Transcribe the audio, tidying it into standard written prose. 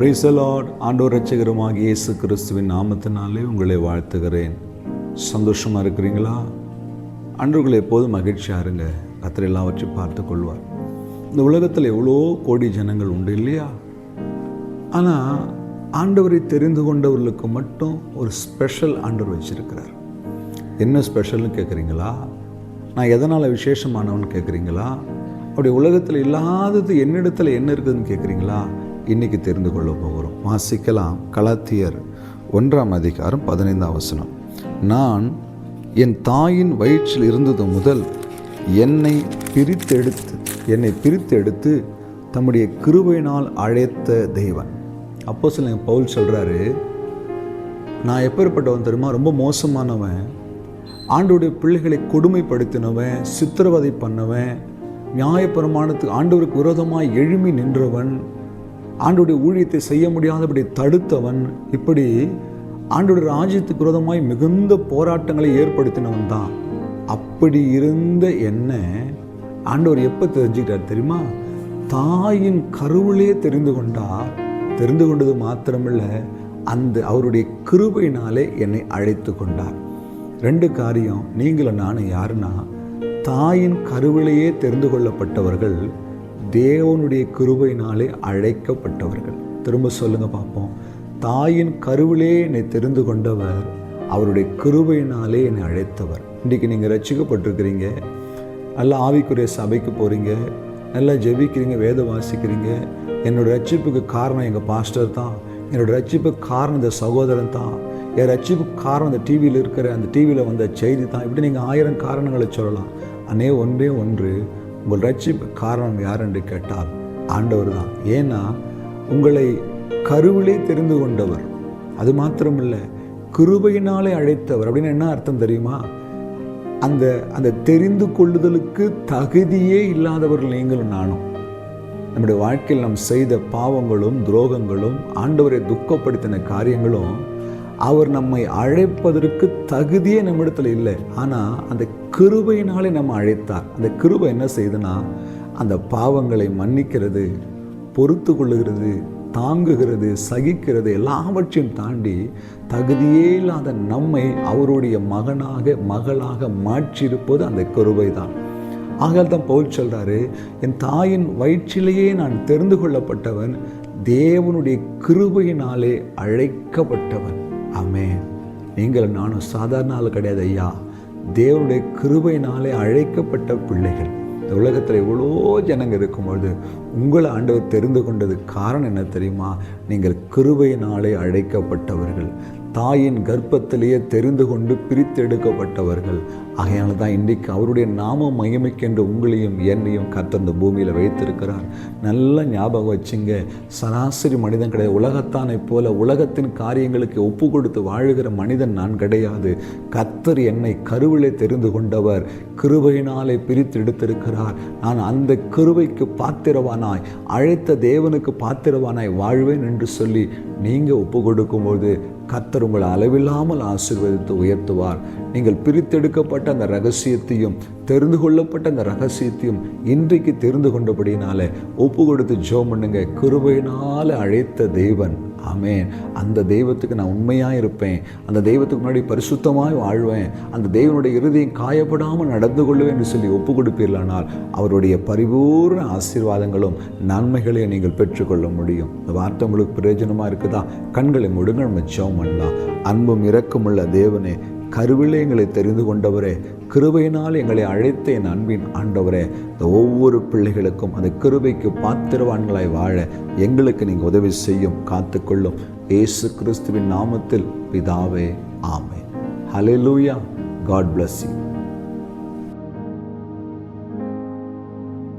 Praise the Lord. ஆண்டவர் இரட்சகருமாகிய இயேசு கிறிஸ்துவின் நாமத்தினாலே உங்களை வாழ்த்துகிறேன். சந்தோஷமாக இருக்கிறீங்களா? ஆண்டவர்களை எப்போதும் மகிழ்ச்சியாக இருங்க. கர்த்தர் எல்லாவற்றையும் பார்த்து கொள்வார். இந்த உலகத்தில் எவ்வளோ கோடி ஜனங்கள் உண்டு இல்லையா? ஆனால் ஆண்டவரை தெரிந்து கொண்டவர்களுக்கு மட்டும் ஒரு ஸ்பெஷல் ஆண்டவர் வச்சிருக்கிறார். என்ன ஸ்பெஷல்னு கேட்குறீங்களா? நான் எதனால் விசேஷமானவன் கேட்குறீங்களா? அப்படி உலகத்தில் இல்லாதது என்னிடத்தில் என்ன இருக்குதுன்னு கேட்குறீங்களா? இன்றைக்கி தெரிந்து கொள்ள போகிறோம். வாசிக்கலாம். கலாத்தியர் 1:15. நான் என் தாயின் வயிற்றில் இருந்தது முதல் என்னை பிரித்தெடுத்து தம்முடைய கிருபையினால் அழைத்த தெய்வன். அப்போஸ்தலன் பவுல் சொல்கிறாரு, நான் எப்பேற்பட்டவன் தெரியுமா? ரொம்ப மோசமானவன், ஆண்டவருடைய பிள்ளைகளை கொடுமைப்படுத்தினவன், சித்திரவதை பண்ணவன், நியாயப்பிரமாணத்துக்கு ஆண்டவருக்கு விரோதமாக எழும்பி நின்றவன், ஆண்டவருடைய ஊழியத்தை செய்ய முடியாதபடி தடுத்தவன், இப்படி ஆண்டவருடைய ராஜ்யத்துக்கு விரோதமாய் மிகுந்த போராட்டங்களை ஏற்படுத்தினவன் தான். அப்படி இருந்த என்ன ஆண்டவர் எப்போ தெரிஞ்சுக்கிட்டார் தெரியுமா? தாயின் கருவிலே தெரிந்து கொண்டார். தெரிந்து கொண்டது மாத்திரமில்லை, அந்த அவருடைய கிருபையினாலே என்னை அழைத்து கொண்டார். 2 காரியம். நீங்களும் நானும் யாருன்னா, தாயின் கருவிலேயே தெரிந்து கொள்ளப்பட்டவர்கள், தேவனுடைய கிருபையினாலே அழைக்கப்பட்டவர்கள். திரும்ப சொல்லுங்க பார்ப்போம். தாயின் கருவிலே என்னை தெரிந்து கொண்டவர், அவருடைய கிருபையினாலே என்னை அழைத்தவர். இன்றைக்கி நீங்கள் ரட்சிக்கப்பட்டிருக்கிறீங்க, நல்லா ஆவிக்குரிய சபைக்கு போகிறீங்க, நல்லா ஜெபிக்கிறீங்க, வேத வாசிக்கிறீங்க. என்னோடய ரட்சிப்புக்கு காரணம் எங்கள் பாஸ்டர் தான், என்னோடய ரட்சிப்புக்கு காரணம் இந்த சகோதரன் தான், என் ரட்சிப்புக்கு காரணம் அந்த டிவியில் இருக்கிற அந்த டிவியில் வந்த செய்தி தான். இப்படி நீங்கள் 1000 காரணங்களை சொல்லலாம். ஒன்றே ஒன்று, உங்கள் ரட்சிப்பு காரணம் யார் என்று கேட்டால் ஆண்டவர் தான். ஏன்னா உங்களை கருவிலே தெரிந்து கொண்டவர். அது மாத்திரமில்லை, கிருபையினாலே அழைத்தவர். அப்படின்னு என்ன அர்த்தம் தெரியுமா? அந்த தெரிந்து கொள்ளுதலுக்கு தகுதியே இல்லாதவர்கள் நீங்களும் நானும். நம்முடைய வாழ்க்கையில் நாம் செய்த பாவங்களும் துரோகங்களும் ஆண்டவரை துக்கப்படுத்தின காரியங்களும் அவர் நம்மை அழைப்பதற்கு தகுதியே நம்மிடத்தில் இல்லை. ஆனால் அந்த கிருபையினாலே நம்ம அழைத்தார். அந்த கிருபை என்ன செய்யுதுன்னா, அந்த பாவங்களை மன்னிக்கிறது, பொறுத்து கொள்ளுகிறது, தாங்குகிறது, சகிக்கிறது, எல்லாவற்றையும் தாண்டி தகுதியே இல்லாத நம்மை அவருடைய மகளாக மாற்றியிருப்பது அந்த கிருபை தான். ஆகால் தான் பவுல் சொல்கிறாரு, என் தாயின் வயிற்றிலேயே நான் தெரிந்து கொள்ளப்பட்டவன், தேவனுடைய கிருபையினாலே அழைக்கப்பட்டவன். ஆமென். நீங்கள் நானும் சாதாரண ஆள் கிடையாது ஐயா, தேவனுடைய கிருபையினாலே அழைக்கப்பட்ட பிள்ளைகள். இந்த உலகத்தில் எவ்வளோ ஜனங்கள் இருக்கும்பொழுது உங்களை ஆண்டவர் தெரிந்து கொண்டது காரணம் என்ன தெரியுமா? நீங்கள் கிருபையினாலே அழைக்கப்பட்டவர்கள், தாயின் கர்ப்பத்திலேயே தெரிந்து கொண்டு பிரித்தெடுக்கப்பட்டவர்கள். ஆகையால் தான் இன்றைக்கு அவருடைய நாம மகிமைக்கென்று உங்களையும் என்னையும் கர்த்தர் இந்த பூமியில் வைத்திருக்கிறார். நல்ல ஞாபகம் வச்சுங்க. சராசரி மனிதன் கிடையாது. உலகத்தானை போல உலகத்தின் காரியங்களுக்கு ஒப்பு கொடுத்து வாழுகிற மனிதன் நான் கிடையாது. கர்த்தர் என்னை கருவிலே தெரிந்து கொண்டவர், கிருபையினாலே பிரித்தெடுத்திருக்கிறார். நான் அந்த கிருபைக்கு பாத்திரவானாய், அழைத்த தேவனுக்கு பாத்திரவானாய் வாழ்வேன் என்று சொல்லி நீங்கள் ஒப்பு கொடுக்கும்போது கர்த்தர் உங்களை அளவில்லாமல் ஆசீர்வதித்து உயர்த்துவார். நீங்கள் பிரித்தெடுக்கப்பட்ட அந்த ரகசியத்தையும் தெரிந்து கொள்ளப்பட்ட அந்த ரகசியத்தையும் இன்றைக்கு தெரிந்து கொண்டபடினால ஒப்பு கொடுத்து ஜெபம் பண்ணுங்க. கிருபையினால் அழைத்த தேவன், ஆமென், அந்த தெய்வத்துக்கு நான் உண்மையாக இருப்பேன், அந்த தெய்வத்துக்கு முன்னாடி பரிசுத்தமாய் வாழ்வேன், அந்த தெய்வனுடைய இருதயம் காயப்படாமல் நடந்து கொள்வேன் என்று சொல்லி ஒப்பு கொடுப்பீர்களானால் அவருடைய பரிபூர்ண ஆசீர்வாதங்களும் நன்மைகளையும் நீங்கள் பெற்றுக்கொள்ள முடியும். இந்த வார்த்தை உங்களுக்கு பிரயோஜனமாக இருக்குதா? கண்களை மூடுங்க, நம்ம ஜெபம் பண்ணலாம். அன்பும் இரக்கமுள்ள தேவனே, கருவிலே எங்களை தெரிந்து கொண்டவரே, கிருபையினால் எங்களை அழைத்த என் அன்பின் ஆண்டவரே, இந்த ஒவ்வொரு பிள்ளைகளுக்கும் அந்த கிருபைக்கு பாத்திரவான்களாய் வாழ எங்களுக்கு நீங்கள் உதவி செய்யும், காத்துக்கொள்ளும். இயேசு கிறிஸ்துவின் நாமத்தில் பிதாவே, amen. Hallelujah. God bless you.